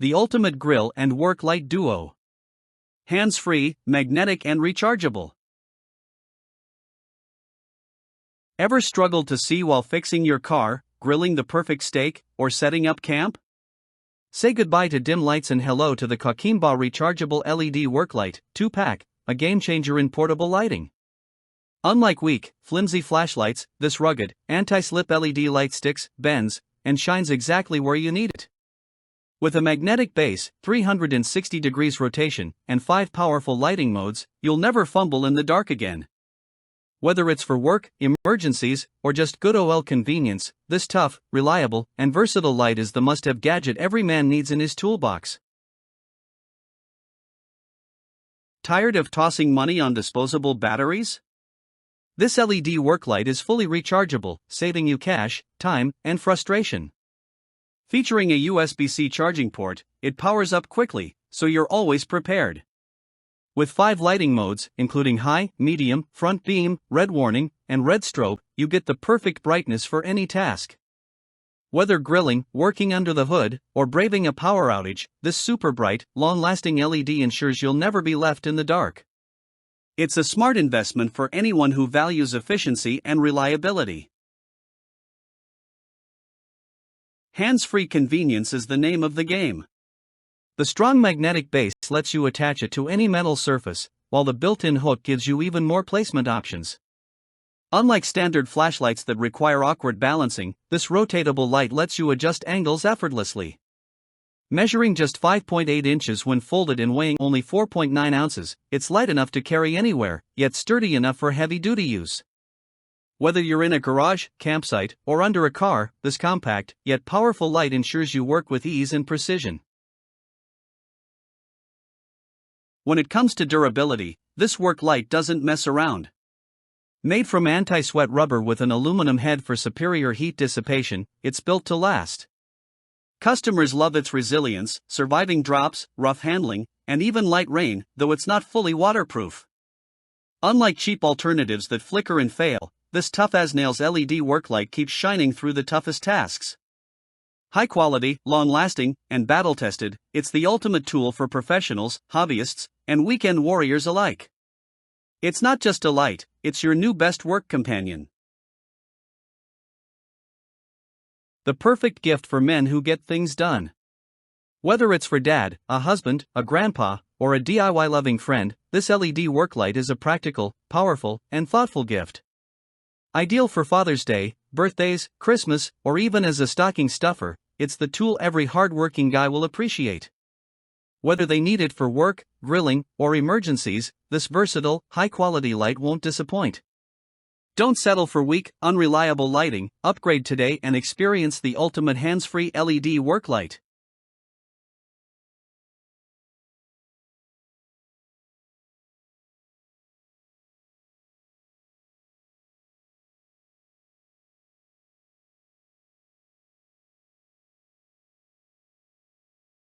the ultimate grill and work light duo. Hands-free, magnetic and rechargeable. Ever struggled to see while fixing your car, grilling the perfect steak, or setting up camp? Say goodbye to dim lights and hello to the Coquimbo Rechargeable LED Work Light 2-pack, a game-changer in portable lighting. Unlike weak, flimsy flashlights, this rugged, anti-slip LED light sticks, bends, and shines exactly where you need it. With a magnetic base, 360 degrees rotation, and 5 powerful lighting modes, you'll never fumble in the dark again. Whether it's for work, emergencies, or just good old convenience, this tough, reliable, and versatile light is the must-have gadget every man needs in his toolbox. Tired of tossing money on disposable batteries? This LED work light is fully rechargeable, saving you cash, time, and frustration. Featuring a USB-C charging port, it powers up quickly, so you're always prepared. With 5 lighting modes, including high, medium, front beam, red warning, and red strobe, you get the perfect brightness for any task. Whether grilling, working under the hood, or braving a power outage, this super bright, long-lasting LED ensures you'll never be left in the dark. It's a smart investment for anyone who values efficiency and reliability. Hands-free convenience is the name of the game. The strong magnetic base lets you attach it to any metal surface, while the built-in hook gives you even more placement options. Unlike standard flashlights that require awkward balancing, this rotatable light lets you adjust angles effortlessly. Measuring just 5.8 inches when folded and weighing only 4.9 ounces, it's light enough to carry anywhere, yet sturdy enough for heavy-duty use. Whether you're in a garage, campsite, or under a car, this compact, yet powerful light ensures you work with ease and precision. When it comes to durability, this work light doesn't mess around. Made from anti-sweat rubber with an aluminum head for superior heat dissipation, it's built to last. Customers love its resilience, surviving drops, rough handling, and even light rain, though it's not fully waterproof. Unlike cheap alternatives that flicker and fail, this tough-as-nails LED work light keeps shining through the toughest tasks. High quality, long-lasting, and battle-tested, it's the ultimate tool for professionals, hobbyists, and weekend warriors alike. It's not just a light, it's your new best work companion. The perfect gift for men who get things done. Whether it's for dad, a husband, a grandpa, or a DIY-loving friend, this LED work light is a practical, powerful, and thoughtful gift. Ideal for Father's Day, birthdays, Christmas, or even as a stocking stuffer, it's the tool every hard-working guy will appreciate. Whether they need it for work, grilling, or emergencies, this versatile, high-quality light won't disappoint. Don't settle for weak, unreliable lighting, upgrade today and experience the ultimate hands-free LED work light.